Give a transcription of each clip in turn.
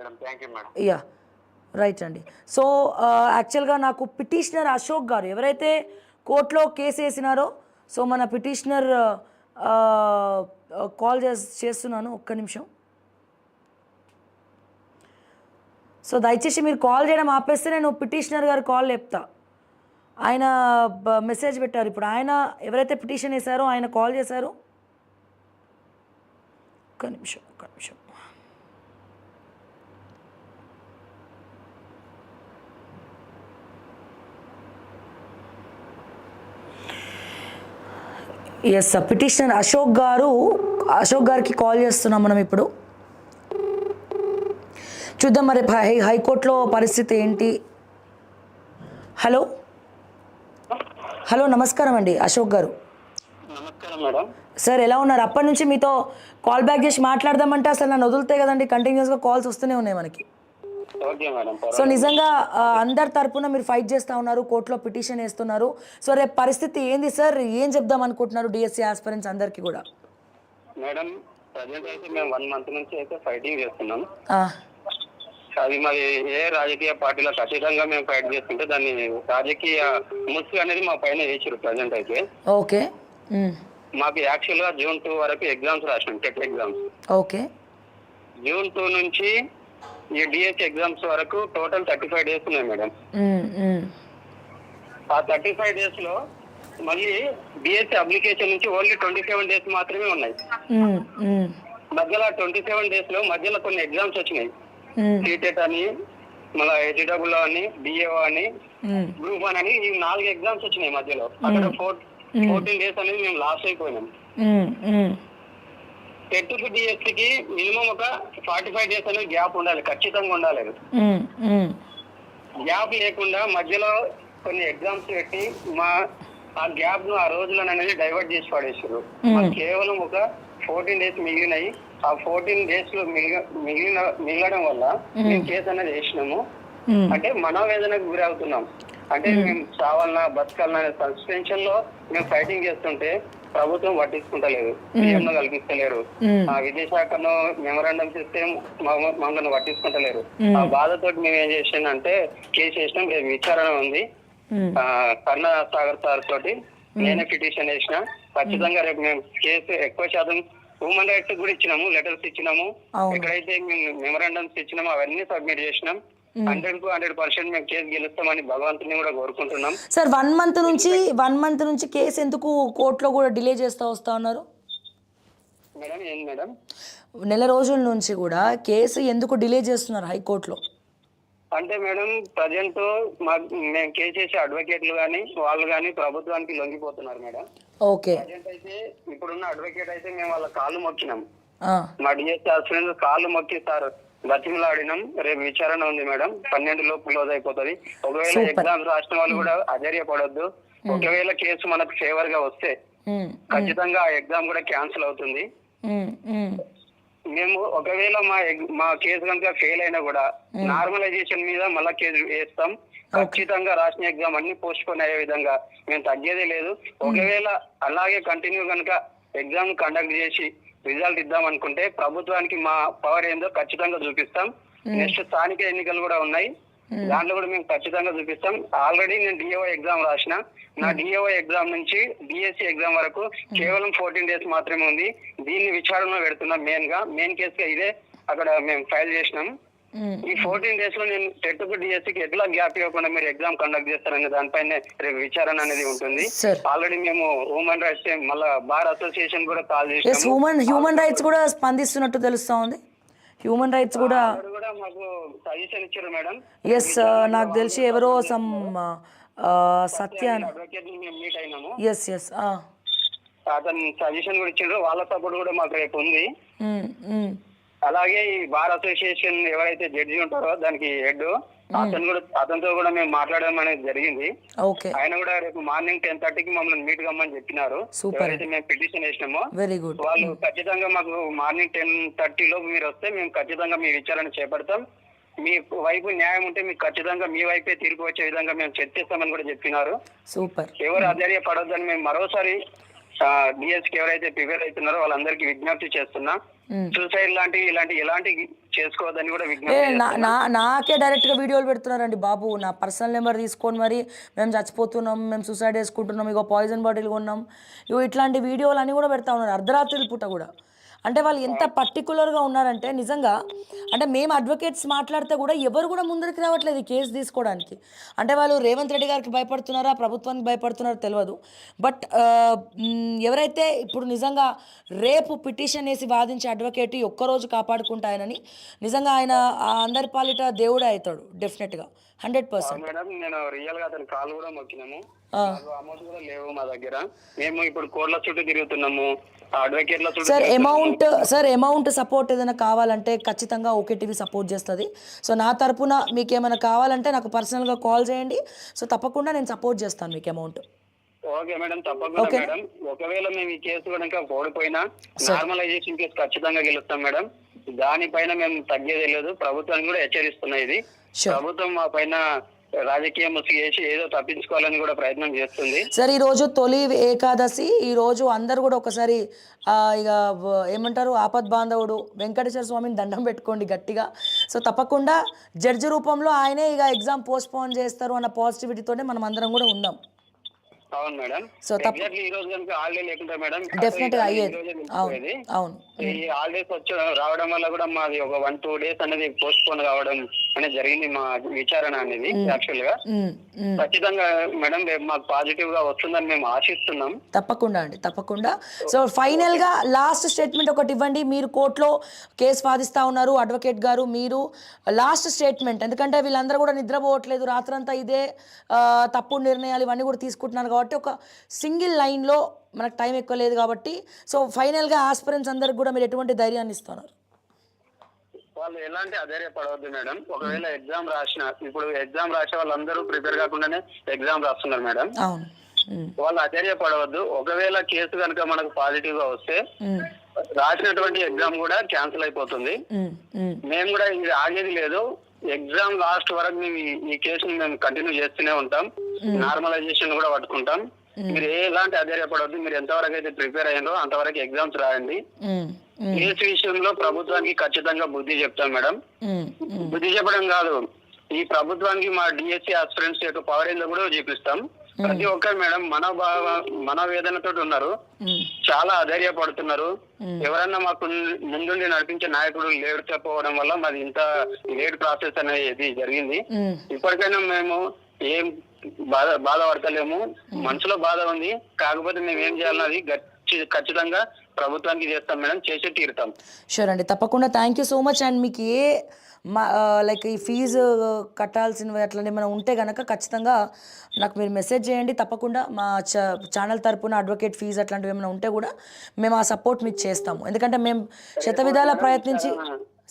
Madam thank you madam. Yeah right అండి. So యాక్చువల్గా నాకు పిటిషనర్ అశోక్ గారు ఎవరైతే కోర్టులో కేసు వేసినారో, సో మన పిటిషనర్ కాల్ చేస్తున్నాను, ఒక్క నిమిషం. సో దయచేసి మీరు కాల్ చేయడం ఆపేస్తే నేను పిటిషనర్ గారు కాల్ చెప్తా. ఆయన మెసేజ్ పెట్టారు ఇప్పుడు. ఆయన ఎవరైతే పిటిషన్ వేశారో ఆయన కాల్ చేశారు. ఒక్క నిమిషం. ఎస్ పిటిషనర్ అశోక్ గారికి కాల్ చేస్తున్నాం మనం ఇప్పుడు. చూద్దాం మరి హైకోర్టులో పరిస్థితి ఏంటి. హలో నమస్కారం అండి అశోక్ గారు. నమస్కారం మేడం. సార్ ఎలా ఉన్నారు? అప్పటి నుంచి మీతో కాల్ బ్యాక్ చేసి మాట్లాడదామంటే అసలు నన్ను వదులుతాయి కదండి, కంటిన్యూస్గా కాల్స్ వస్తూనే ఉన్నాయి మనకి. Okay madam. సో నిజంగా అందరి తరపున మీరు ఫైట్ చేస్తూ ఉన్నారు, కోర్టులో పిటిషన్ వేస్తున్నారు. సో రేపు పరిస్థితి ఏంది సార్? ఏం చెప్దాం అనుకుంటున్నారు డిఎస్సి ఆస్పిరెంట్స్ అందరికీ కూడా? మేడం ప్రజెంట్ అయితే మేము 1 మంత్ నుంచి అయితే ఫైటింగ్ చేస్తున్నాం. అది మరి ఏ రాజకీయ పార్టీలకు అతీతంగా మేము ఫైట్ చేస్తుంటే దాన్ని రాజకీయ ముసుగు అనేది మా పైన వేసారు ప్రజెంట్ అయితే. ఓకే. మాకు యాక్చువల్ గా June 2 వరకు ఎగ్జామ్స్ రాసినాం, టెట్ ఎగ్జామ్స్. ఓకే. June 2 నుంచి ఈ డిఎస్సి ఎగ్జామ్స్ వరకు టోటల్ 35 డేస్ ఉన్నాయి మేడం. ఆ 35 డేస్ లో మళ్ళీ డిఎస్సి అప్లికేషన్ నుంచి ఓన్లీ 27 డేస్ మాత్రమే ఉన్నాయి. మధ్యలో 27 డేస్ లో మధ్యలో కొన్ని ఎగ్జామ్స్ వచ్చినాయి. సీటెట్ అని, మళ్ళీ హెచ్డబ్ల్యూ అని, డిఏఓ అని, గ్రూప్ 1 అని, ఈ 4 ఎగ్జామ్స్ వచ్చినాయి మధ్యలో. అక్కడ 14 డేస్ అనేది మేము లాస్ అయిపోయినాం. టెట్ కి డిఎస్సికి మినిమం ఒక 45 డేస్ అనేది గ్యాప్ ఉండాలి, ఖచ్చితంగా ఉండాలి. గ్యాప్ లేకుండా మధ్యలో కొన్ని ఎగ్జామ్స్ పెట్టి ఆ గ్యాప్ ను ఆ రోజులను అనేది డైవర్ట్ చేసి పడేసారు. కేవలం ఒక 14 డేస్ మిగిలినాయి. ఆ 14 డేస్ లో మిగలడం వల్ల మేము కేసు అనేది వేసినాము. అంటే మనోవేదనకు గురి అవుతున్నాం. అంటే మేము చావాలన్నా బతకాలన్నా అనే సస్పెన్షన్ లో మేము ఫైటింగ్ చేస్తుంటే ప్రభుత్వం పట్టించుకుంటలేదు, నియమం కల్పిస్తలేరు. ఆ విద్యాశాఖను మెమరాండం ఇస్తే మమ్మల్ని పట్టించుకుంటలేరు. ఆ బాధతో మేము ఏం చేసానంటే కేసు వేసినాం. రేపు విచారణ ఉంది. కరుణా సాగర్ సార్ తోటి నేనే పిటిషన్ వేసిన. ఖచ్చితంగా రేపు మేము కేసు ఎక్కువ శాతం హ్యూమన్ రైట్స్ కూడా ఇచ్చినాము, లెటర్స్ ఇచ్చినాము. ఎక్కడైతే మేము మెమరాండమ్స్ ఇచ్చినామో అవన్నీ సబ్మిట్ చేసినాం. 100% మేము కేసు గెలుస్తామని భగవంతుని కూడా కోరుకుంటున్నాం. సార్ 1 మంత్ నుంచి కేసు ఎందుకు కోర్టులో కూడా డిలే చేస్తూ వస్తా ఉన్నారు మేడం? ఏంది మేడం? నెల రోజుల నుంచి కూడా కేసు ఎందుకు డిలే చేస్తున్నారు హైకోర్టులో? అంటే మేడం ప్రజెంట్ మేము కేసు చేసే అడ్వకేట్లు గానీ వాళ్ళు గానీ ప్రభుత్వానికి లొంగిపోతున్నారు మేడం. ఓకే. ప్రజెంట్ అయితే ఇప్పుడున్న అడ్వకేట్ అయితే మేము వాళ్ళ కాళ్ళు మొక్కినాం. మా డిఎస్సి ఆస్పిరెంట్స్ కాళ్ళు మొక్కి సార్ బతిమలాడినాం. రేపు విచారణ ఉంది మేడం, 12 లోపు క్లోజ్ అయిపోతుంది. ఒకవేళ ఎగ్జామ్స్ రాసిన వాళ్ళు కూడా అధైర్యపడొద్దు. ఒకవేళ కేసు మనకు ఫేవర్ గా వస్తే ఖచ్చితంగా ఆ ఎగ్జామ్ కూడా క్యాన్సిల్ అవుతుంది. మేము ఒకవేళ మా కేసు కనుక ఫెయిల్ అయినా కూడా నార్మలైజేషన్ మీద మళ్ళా కేసు వేస్తాం. ఖచ్చితంగా రాసిన ఎగ్జామ్ అన్ని పోస్ట్ పోన్ అయ్యే విధంగా మేము తగ్గేదే లేదు. ఒకవేళ అలాగే కంటిన్యూ కనుక ఎగ్జామ్ కండక్ట్ చేసి రిజల్ట్ ఇద్దాం అనుకుంటే ప్రభుత్వానికి మా పవర్ ఏందో ఖచ్చితంగా చూపిస్తాం. నెక్స్ట్ స్థానిక ఎన్నికలు కూడా ఉన్నాయి, దాంట్లో కూడా మేము ఖచ్చితంగా చూపిస్తాం. ఆల్రెడీ నేను డిఏఓ ఎగ్జామ్ రాసిన. నా డిఏఓ ఎగ్జామ్ నుంచి డిఎస్సి ఎగ్జామ్ వరకు కేవలం 14 డేస్ మాత్రమే ఉంది. దీన్ని విచారణలో పెడుతున్నాం. మెయిన్ కేసుగా ఇదే అక్కడ మేము ఫైల్ చేసినాం. ఈ 14 డేస్ లో నేను టెట్ కు డిఎస్సికి ఎట్లా గ్యాప్ ఇవ్వకుండా మీరు ఎగ్జామ్ కండక్ట్ చేస్తారనే దానిపైన రేపు విచారణ అనేది ఉంటుంది. ఆల్రెడీ మేము హ్యూమన్ రైట్స్ మళ్ళా బార్ అసోసియేషన్ కూడా కాల్ చేసాము. హ్యూమన్ రైట్స్ కూడా స్పందిస్తున్నట్టు తెలుస్తా ఉంది. హ్యూమన్ రైట్స్ కూడా మాకు సజెషన్ ఇచ్చారు మేడం. ఎస్ నాకు తెలిసి ఎవరో సత్య మీట్ అయినాము. ఎస్ అతను సజెషన్ కూడా ఇచ్చారు. వాళ్ళ సపోర్ట్ కూడా మాకు రేపు ఉంది. అలాగే ఈ బార్ అసోసియేషన్ ఎవరైతే జడ్జి ఉంటారో దానికి హెడ్ అతనితో కూడా మేము మాట్లాడడం అనేది జరిగింది. ఆయన కూడా రేపు మార్నింగ్ 10:30కి మమ్మల్ని మీట్ కమ్మని చెప్పినారు. ఎవరైతే మేము పిటిషన్ వేసినామో వాళ్ళు ఖచ్చితంగా మాకు మార్నింగ్ 10:30 లోపు మీరు వస్తే మేము ఖచ్చితంగా మీ విచారణ చేపడతాం. మీ వైపు న్యాయం ఉంటే మీకు ఖచ్చితంగా మీ వైపే తీర్పు వచ్చే విధంగా మేము చర్చిస్తామని కూడా చెప్పినారు. సూపర్. ఎవరు అధైర్యపడొద్దని మేము మరోసారి డిఎస్కి ఎవరైతే ప్రిపేర్ అవుతున్నారో వాళ్ళందరికీ విజ్ఞప్తి చేస్తున్నా, సూసైడ్ ఇలాంటి ఎలాంటి చేసుకోవద్దని కూడా విజ్ఞప్తి చేస్తున్నా. నాకే డైరెక్ట్గా వీడియోలు పెడుతున్నారండి బాబు. నా పర్సనల్ నెంబర్ తీసుకొని మరి మేము చచ్చిపోతున్నాం, మేము సూసైడ్ చేసుకుంటున్నాం, ఇగో పాయిజన్ బాటిల్ కొన్నాం, ఇగో ఇట్లాంటి వీడియోలు అన్నీ కూడా పెడతా ఉన్నారు అర్ధరాత్రి పూట కూడా. అంటే వాళ్ళు ఎంత పర్టికులర్గా ఉన్నారంటే నిజంగా, అంటే మేము అడ్వకేట్స్ మాట్లాడితే కూడా ఎవరు కూడా ముందరికి రావట్లేదు ఈ కేసు తీసుకోవడానికి. అంటే వాళ్ళు రేవంత్ రెడ్డి గారికి భయపడుతున్నారా, ప్రభుత్వానికి భయపడుతున్నారో తెలియదు. బట్ ఎవరైతే ఇప్పుడు నిజంగా రేపు పిటిషన్ వేసి వాదించే అడ్వకేట్ ఒక్కరోజు కాపాడుకుంటాయనని నిజంగా ఆయన అందరి పాలిట దేవుడే అవుతాడు డెఫినెట్గా 100%. మేడం నేను రియల్ గా అతని కాల్ కూడా మొక్కినాము, అమౌంట్ కూడా లేవు మా దగ్గర. మేము ఇప్పుడు కోర్టుల చుట్టూ తిరుగుతున్నాము, అడ్వకేట్ల చుట్టూ. సార్ అమౌంట్ సపోర్ట్ ఏదైనా కావాలంటే ఖచ్చితంగా ఓకే టీవీ సపోర్ట్ చేస్తుంది. సో నా తరపున మీకు ఏమైనా కావాలంటే నాకు పర్సనల్గా కాల్ చేయండి. సో తప్పకుండా నేను సపోర్ట్ చేస్తాను మీకు అమౌంట్. ఓకే మేడం, తప్పకుండా మేడం. ఒకవేళ మేము ఈ కేసు కనుక ఓడిపోయినా నార్మలైజేషన్ కేసు ఖచ్చితంగా గెలుస్తాం మేడం. దానిపైన మేము తగ్గేదే లేదు. ప్రభుత్వాన్ని కూడా హెచ్చరిస్తున్నాయి. ఇది ప్రభుత్వం మా పైన రాజకీయ ముసుగు చేసి ఏదో తప్పించుకోవాలని కూడా ప్రయత్నం చేస్తుంది. సార్ ఈరోజు తొలి ఏకాదశి, ఈరోజు అందరు కూడా ఒకసారి ఇక ఏమంటారు ఆపద్ బాంధవుడు వెంకటేశ్వర స్వామిని దండం పెట్టుకోండి గట్టిగా. సో తప్పకుండా జడ్జి రూపంలో ఆయనే ఇక ఎగ్జామ్ పోస్ట్ పోన్ చేస్తారు అన్న పాజిటివిటీతోనే మనం అందరం కూడా ఉందాం. అవును మేడం. సో ఈ రోజు కనుక హాలిడే లేకుండా మేడం డెఫినెట్ గా అయ్యేది. అవును, ఈ హాలిడేస్ రావడం వల్ల కూడా మాది ఒక 1-2 డేస్ అనేది పోస్ట్ పోన్ కావడం అనేది జరిగింది. మా విచారణ అనేది యాక్చువల్ గా ఖచ్చితంగా మేడం రేపు మాకు పాజిటివ్ గా వస్తుందని మేము ఆశిస్తున్నాం. తప్పకుండా అండి, తప్పకుండా. సో ఫైనల్ గా లాస్ట్ స్టేట్మెంట్ ఒకటి ఇవ్వండి. మీరు కోర్టులో కేసు వాదిస్తా ఉన్నారు అడ్వకేట్ గారు, మీరు లాస్ట్ స్టేట్మెంట్. ఎందుకంటే వీళ్ళందరూ కూడా నిద్రపోవట్లేదు, రాత్రంతా ఇదే తప్పుడు నిర్ణయాలు ఇవన్నీ కూడా తీసుకుంటున్నారు కాబట్టి ఒక సింగిల్ లైన్లో మనకు టైం ఎక్కువ లేదు కాబట్టి సో ఫైనల్గా ఆస్పిరెంట్స్ అందరికి కూడా మీరు ఎటువంటి ధైర్యాన్ని ఇస్తున్నారు? వాళ్ళు ఎలాంటి అధైర్యపడవద్దు మేడం. ఒకవేళ ఎగ్జామ్ రాసిన ఇప్పుడు ఎగ్జామ్ రాసే వాళ్ళందరూ ప్రిపేర్ కాకుండానే ఎగ్జామ్ రాస్తున్నారు మేడం. అవును, వాళ్ళు అధైర్యపడవద్దు. ఒకవేళ కేసు కనుక మనకు పాజిటివ్ గా వస్తే రాసినటువంటి ఎగ్జామ్ కూడా క్యాన్సిల్ అయిపోతుంది. మేము కూడా ఇది ఆగేది లేదు. ఎగ్జామ్ లాస్ట్ వరకు మేము ఈ కేసుని మేము కంటిన్యూ చేస్తూనే ఉంటాం. నార్మలైజేషన్ కూడా పట్టుకుంటాం. మీరు ఎలాంటి అధైర్యపడవద్దు. మీరు ఎంతవరకు అయితే ప్రిపేర్ అయ్యారో అంతవరకు ఎగ్జామ్స్ రాయండి. కేసు విషయంలో ప్రభుత్వానికి ఖచ్చితంగా బుద్ధి చెప్తాం మేడం. బుద్ధి చెప్పడం కాదు, ఈ ప్రభుత్వానికి మా డిఎస్సి ఆస్పిరెంట్స్ యొక్క పవర్ ఏందో కూడా చూపిస్తాం. ప్రతి ఒక్కరు మేడం మనోవేదనతో ఉన్నారు, చాలా అధైర్యపడుతున్నారు. ఎవరన్నా మాకు ముందుండి నడిపించే నాయకుడు లేకపోవడం వల్ల మాది ఇంత లేట్ ప్రాసెస్ అనేది జరిగింది. ఇప్పటికైనా మేము ఏం బాధపడతలేము. మనసులో బాధ ఉంది, కాకపోతే మేము ఏం చేయాలన్నది ఖచ్చితంగా ప్రభుత్వానికి చేస్తాం మేడం, చేసే తీరుతాం. షూర్ అండి, తప్పకుండా. Thank you so much. And మీకు లైక్ ఈ ఫీజు కట్టాల్సినవి అట్లనే మనం ఉంటే కనుక ఖచ్చితంగా నాకు మీరు మెసేజ్ చేయండి. తప్పకుండా మా ఛానల్ తరపున అడ్వకేట్ ఫీజు అట్లాంటివి ఏమైనా ఉంటే కూడా మేము ఆ సపోర్ట్ మీకు చేస్తాము. ఎందుకంటే మేము శతవిధాలా ప్రయత్నించి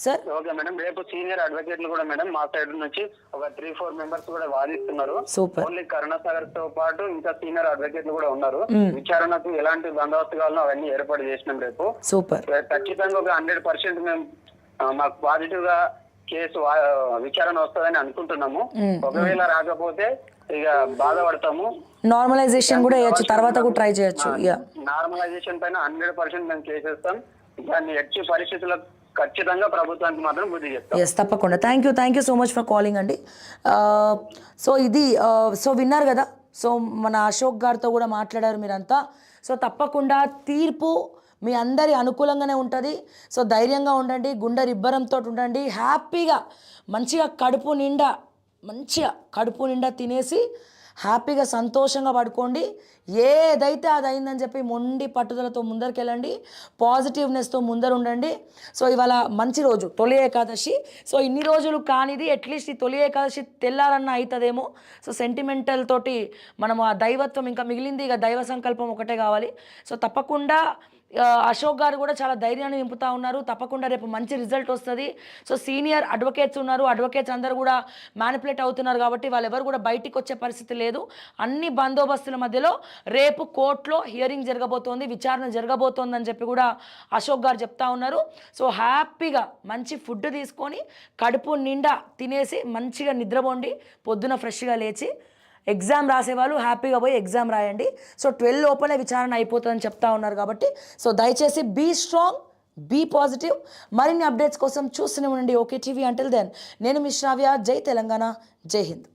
సార్. ఓకే మేడం, రేపు సీనియర్ అడ్వకేట్లు కూడా మేడం మా సైడ్ నుంచి ఒక 3-4 మెంబర్స్ కూడా వాదిస్తున్నారు. సూపర్. ఓన్లీ కరుణాసాగర్ తో పాటు ఇంకా సీనియర్ అడ్వకేట్లు కూడా ఉన్నారు. విచారణకు ఎలాంటి బందోబస్తు కావాలో అవన్నీ ఏర్పాటు చేసినాం. రేపు సూపర్ ఖచ్చితంగా ఒక 100% మేము మాకు పాజిటివ్ గా కేసు విచారణ వస్తుందని అనుకుంటున్నాము. ఒకవేళ రాకపోతే ఇక బాధపడతాము. నార్మలైజేషన్ కూడా చేయొచ్చు, తర్వాత కూడా ట్రై చేయొచ్చు. నార్మలైజేషన్ పైన 100% మేము చేసేస్తాం. దాన్ని ఎట్టి పరిస్థితుల్లో ఖచ్చితంగా ప్రభుత్వానికి మాత్రం బుద్ధి చెప్తాం. ఎస్, తప్పకుండా. Thank you so much for calling అండి. సో ఇది సో విన్నారు కదా. సో మన అశోక్ గారితో కూడా మాట్లాడారు మీరంతా. సో తప్పకుండా తీర్పు మీ అందరి అనుకూలంగానే ఉంటుంది. సో ధైర్యంగా ఉండండి, గుండె రిబ్బరంతో ఉండండి, హ్యాపీగా మంచిగా కడుపు నిండా తినేసి హ్యాపీగా సంతోషంగా పడుకోండి. ఏదైతే అది అయిందని చెప్పి మొండి పట్టుదలతో ముందరికెళ్ళండి, పాజిటివ్నెస్తో ముందర ఉండండి. సో ఇవాళ మంచి రోజు, తొలి ఏకాదశి. సో ఇన్ని రోజులు కానిది అట్లీస్ట్ ఈ తొలి ఏకాదశి తెల్లారన్నా అవుతుందేమో. సో సెంటిమెంటల్ తోటి మనం ఆ దైవత్వం ఇంకా మిగిలింది, ఇక దైవ సంకల్పం ఒకటే కావాలి. సో తప్పకుండా అశోక్ గారు కూడా చాలా ధైర్యాన్ని నింపుతూ ఉన్నారు. తప్పకుండా రేపు మంచి రిజల్ట్ వస్తుంది. సో సీనియర్ అడ్వకేట్స్ ఉన్నారు, అడ్వకేట్స్ అందరూ కూడా మ్యానిపులేట్ అవుతున్నారు కాబట్టి వాళ్ళెవరు కూడా బయటికి వచ్చే పరిస్థితి లేదు. అన్ని బందోబస్తుల మధ్యలో రేపు కోర్టులో హియరింగ్ జరగబోతోంది, విచారణ జరగబోతోందని చెప్పి కూడా అశోక్ గారు చెప్తా ఉన్నారు. సో హ్యాపీగా మంచి ఫుడ్ తీసుకొని కడుపు నిండా తినేసి మంచిగా నిద్రపోండి, పొద్దున ఫ్రెష్గా లేచి ఎగ్జామ్ రాసేవాళ్ళు హ్యాపీగా పోయి ఎగ్జామ్ రాయండి. సో 12 లోపలే విచారణ అయిపోతుందని చెప్తా ఉన్నారు కాబట్టి సో దయచేసి బీ స్ట్రాంగ్, బీ పాజిటివ్. మరిన్ని అప్డేట్స్ కోసం చూస్తూనే ఉండండి ఓకే టీవీ. అంటిల్ దెన్ నేను మీ శ్రావ్య. జై తెలంగాణ, జై హింద్.